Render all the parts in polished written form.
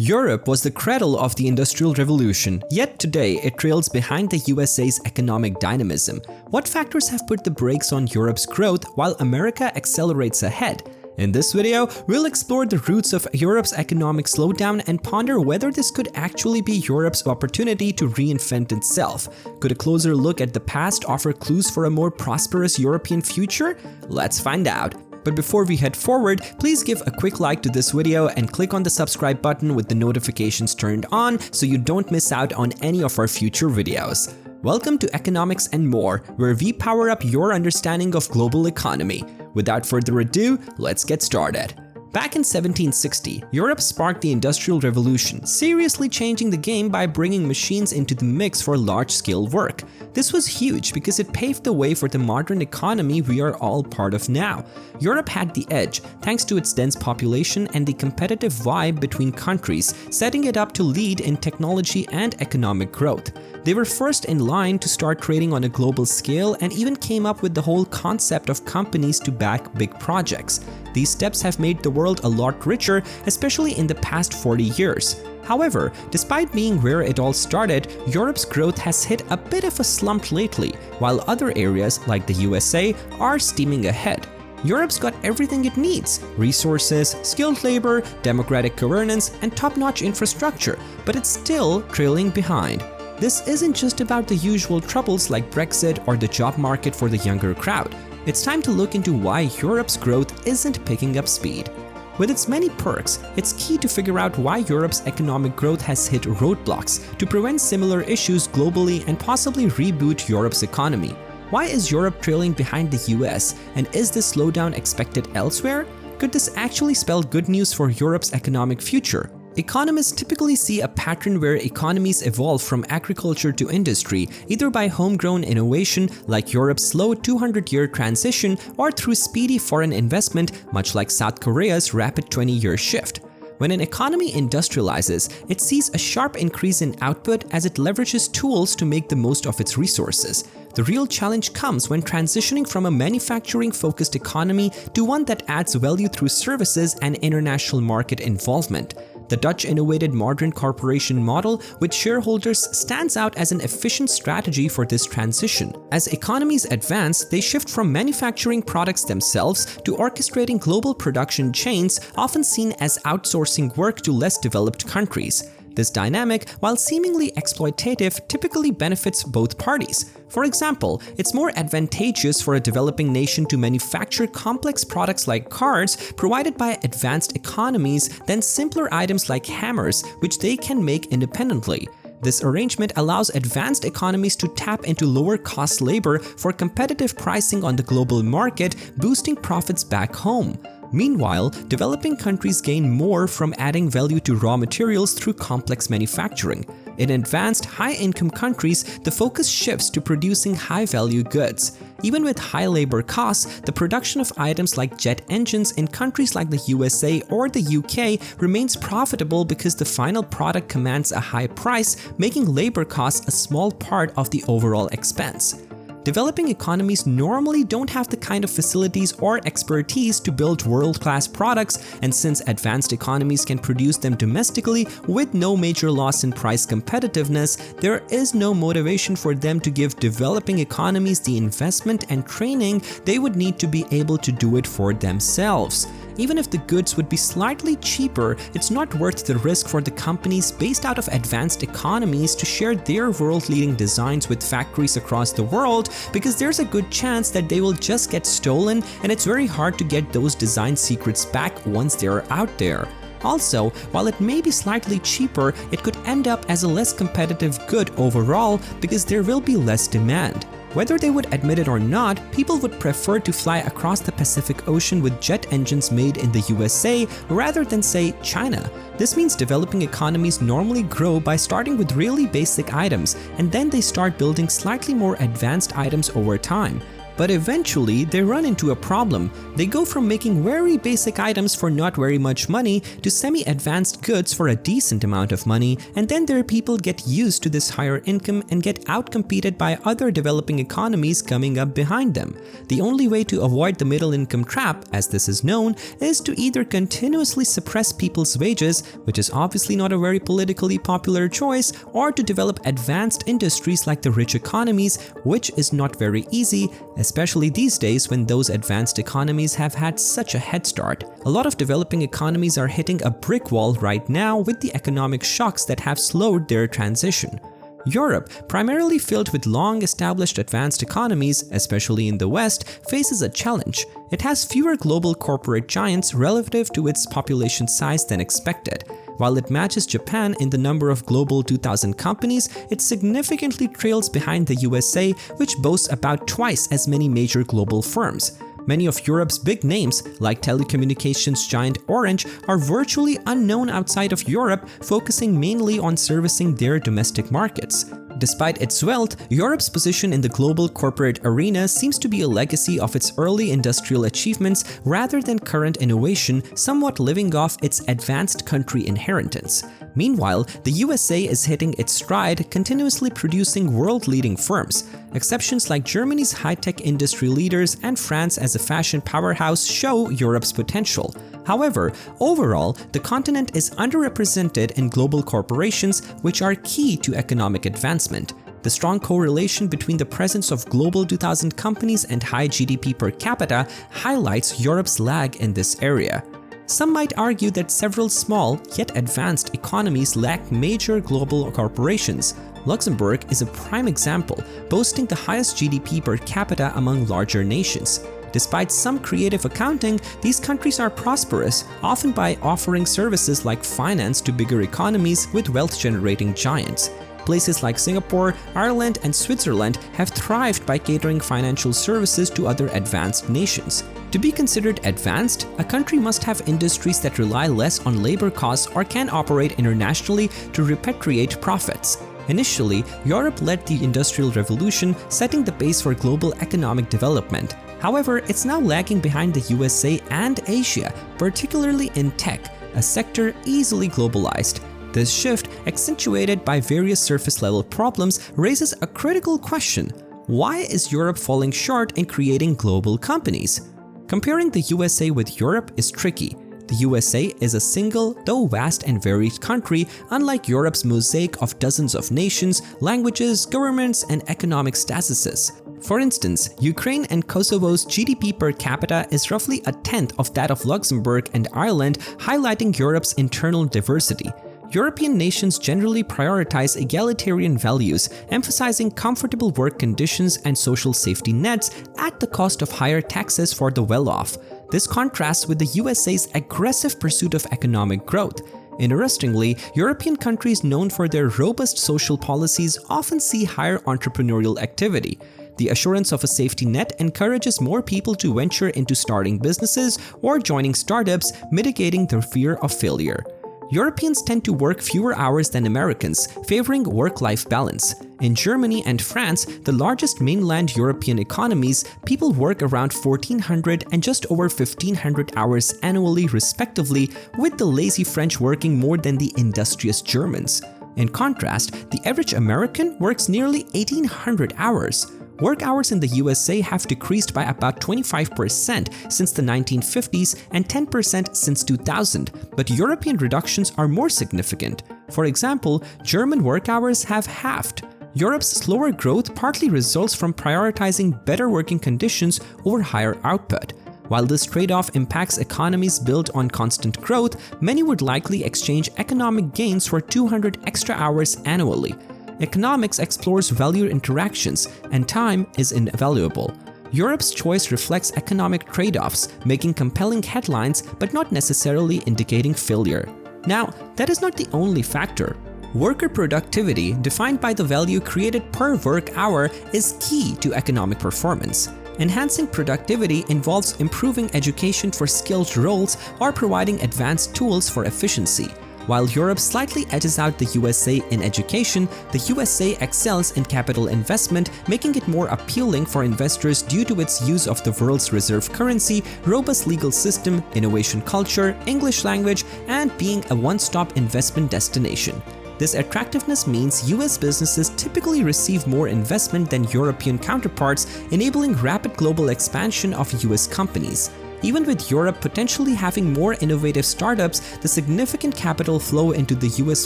Europe was the cradle of the Industrial Revolution, yet today it trails behind the USA's economic dynamism. What factors have put the brakes on Europe's growth while America accelerates ahead? In this video, we'll explore the roots of Europe's economic slowdown and ponder whether this could actually be Europe's opportunity to reinvent itself. Could a closer look at the past offer clues for a more prosperous European future? Let's find out. But before we head forward, please give a quick like to this video and click on the subscribe button with the notifications turned on so you don't miss out on any of our future videos. Welcome to Economics and More, where we power up your understanding of global economy. Without further ado, let's get started. Back in 1760, Europe sparked the Industrial Revolution, seriously changing the game by bringing machines into the mix for large-scale work. This was huge because it paved the way for the modern economy we are all part of now. Europe had the edge, thanks to its dense population and the competitive vibe between countries, setting it up to lead in technology and economic growth. They were first in line to start trading on a global scale and even came up with the whole concept of companies to back big projects. These steps have made the world a lot richer, especially in the past 40 years. However, despite being where it all started, Europe's growth has hit a bit of a slump lately, while other areas like the USA are steaming ahead. Europe's got everything it needs: resources, skilled labor, democratic governance, and top-notch infrastructure, but it's still trailing behind. This isn't just about the usual troubles like Brexit or the job market for the younger crowd. It's time to look into why Europe's growth isn't picking up speed. With its many perks, it's key to figure out why Europe's economic growth has hit roadblocks to prevent similar issues globally and possibly reboot Europe's economy. Why is Europe trailing behind the US, and is this slowdown expected elsewhere? Could this actually spell good news for Europe's economic future? Economists typically see a pattern where economies evolve from agriculture to industry, either by homegrown innovation like Europe's slow 200-year transition or through speedy foreign investment, much like South Korea's rapid 20-year shift. When an economy industrializes, it sees a sharp increase in output as it leverages tools to make the most of its resources. The real challenge comes when transitioning from a manufacturing-focused economy to one that adds value through services and international market involvement. The Dutch innovated modern corporation model with shareholders stands out as an efficient strategy for this transition. As economies advance, they shift from manufacturing products themselves to orchestrating global production chains, often seen as outsourcing work to less developed countries. This dynamic, while seemingly exploitative, typically benefits both parties. For example, it's more advantageous for a developing nation to manufacture complex products like cars provided by advanced economies than simpler items like hammers, which they can make independently. This arrangement allows advanced economies to tap into lower-cost labor for competitive pricing on the global market, boosting profits back home. Meanwhile, developing countries gain more from adding value to raw materials through complex manufacturing. In advanced, high-income countries, the focus shifts to producing high-value goods. Even with high labor costs, the production of items like jet engines in countries like the USA or the UK remains profitable because the final product commands a high price, making labor costs a small part of the overall expense. Developing economies normally don't have the kind of facilities or expertise to build world-class products, and since advanced economies can produce them domestically with no major loss in price competitiveness, there is no motivation for them to give developing economies the investment and training they would need to be able to do it for themselves. Even if the goods would be slightly cheaper, it's not worth the risk for the companies based out of advanced economies to share their world-leading designs with factories across the world, because there's a good chance that they will just get stolen, and it's very hard to get those design secrets back once they're out there. Also, while it may be slightly cheaper, it could end up as a less competitive good overall because there will be less demand. Whether they would admit it or not, people would prefer to fly across the Pacific Ocean with jet engines made in the USA rather than, say, China. This means developing economies normally grow by starting with really basic items, and then they start building slightly more advanced items over time. But eventually, they run into a problem. They go from making very basic items for not very much money to semi-advanced goods for a decent amount of money, and then their people get used to this higher income and get outcompeted by other developing economies coming up behind them. The only way to avoid the middle income trap, as this is known, is to either continuously suppress people's wages, which is obviously not a very politically popular choice, or to develop advanced industries like the rich economies, which is not very easy, especially these days when those advanced economies have had such a head start. A lot of developing economies are hitting a brick wall right now with the economic shocks that have slowed their transition. Europe, primarily filled with long-established advanced economies, especially in the West, faces a challenge. It has fewer global corporate giants relative to its population size than expected. While it matches Japan in the number of Global 2000 companies, it significantly trails behind the USA, which boasts about twice as many major global firms. Many of Europe's big names, like telecommunications giant Orange, are virtually unknown outside of Europe, focusing mainly on servicing their domestic markets. Despite its wealth, Europe's position in the global corporate arena seems to be a legacy of its early industrial achievements rather than current innovation, somewhat living off its advanced country inheritance. Meanwhile, the USA is hitting its stride, continuously producing world-leading firms. Exceptions like Germany's high-tech industry leaders and France as a fashion powerhouse show Europe's potential. However, overall, the continent is underrepresented in global corporations, which are key to economic advancement. The strong correlation between the presence of Global 2000 companies and high GDP per capita highlights Europe's lag in this area. Some might argue that several small, yet advanced economies lack major global corporations. Luxembourg is a prime example, boasting the highest GDP per capita among larger nations. Despite some creative accounting, these countries are prosperous, often by offering services like finance to bigger economies with wealth-generating giants. Places like Singapore, Ireland, and Switzerland have thrived by catering financial services to other advanced nations. To be considered advanced, a country must have industries that rely less on labor costs or can operate internationally to repatriate profits. Initially, Europe led the Industrial Revolution, setting the pace for global economic development. However, it's now lagging behind the USA and Asia, particularly in tech, a sector easily globalized. This shift, accentuated by various surface-level problems, raises a critical question. Why is Europe falling short in creating global companies? Comparing the USA with Europe is tricky. The USA is a single, though vast and varied country, unlike Europe's mosaic of dozens of nations, languages, governments, and economic statuses. For instance, Ukraine and Kosovo's GDP per capita is roughly a tenth of that of Luxembourg and Ireland, highlighting Europe's internal diversity. European nations generally prioritize egalitarian values, emphasizing comfortable work conditions and social safety nets at the cost of higher taxes for the well-off. This contrasts with the USA's aggressive pursuit of economic growth. Interestingly, European countries known for their robust social policies often see higher entrepreneurial activity. The assurance of a safety net encourages more people to venture into starting businesses or joining startups, mitigating their fear of failure. Europeans tend to work fewer hours than Americans, favoring work-life balance. In Germany and France, the largest mainland European economies, people work around 1,400 and just over 1,500 hours annually respectively, with the lazy French working more than the industrious Germans. In contrast, the average American works nearly 1,800 hours. Work hours in the USA have decreased by about 25% since the 1950s and 10% since 2000, but European reductions are more significant. For example, German work hours have halved. Europe's slower growth partly results from prioritizing better working conditions over higher output. While this trade-off impacts economies built on constant growth, many would likely exchange economic gains for 200 extra hours annually. Economics explores value interactions, and time is invaluable. Europe's choice reflects economic trade-offs, making compelling headlines but not necessarily indicating failure. Now, that is not the only factor. Worker productivity, defined by the value created per work hour, is key to economic performance. Enhancing productivity involves improving education for skilled roles or providing advanced tools for efficiency. While Europe slightly edges out the USA in education, the USA excels in capital investment, making it more appealing for investors due to its use of the world's reserve currency, robust legal system, innovation culture, English language, and being a one-stop investment destination. This attractiveness means US businesses typically receive more investment than European counterparts, enabling rapid global expansion of US companies. Even with Europe potentially having more innovative startups, the significant capital flow into the US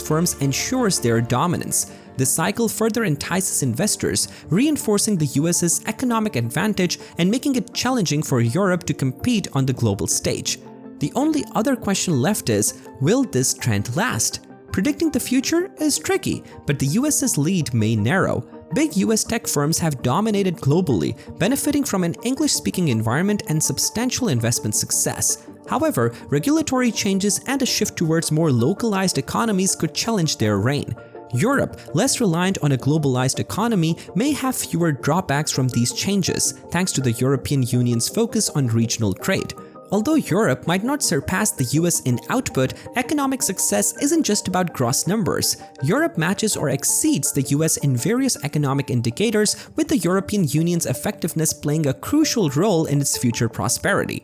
firms ensures their dominance. This cycle further entices investors, reinforcing the US's economic advantage and making it challenging for Europe to compete on the global stage. The only other question left is, will this trend last? Predicting the future is tricky, but the US's lead may narrow. Big US tech firms have dominated globally, benefiting from an English-speaking environment and substantial investment success. However, regulatory changes and a shift towards more localized economies could challenge their reign. Europe, less reliant on a globalized economy, may have fewer drawbacks from these changes, thanks to the European Union's focus on regional trade. Although Europe might not surpass the US in output, economic success isn't just about gross numbers. Europe matches or exceeds the US in various economic indicators, with the European Union's effectiveness playing a crucial role in its future prosperity.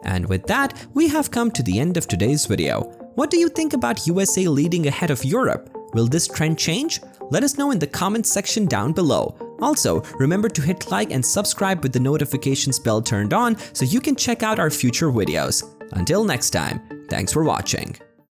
And with that, we have come to the end of today's video. What do you think about USA leading ahead of Europe? Will this trend change? Let us know in the comments section down below. Also, remember to hit like and subscribe with the notifications bell turned on so you can check out our future videos. Until next time, thanks for watching.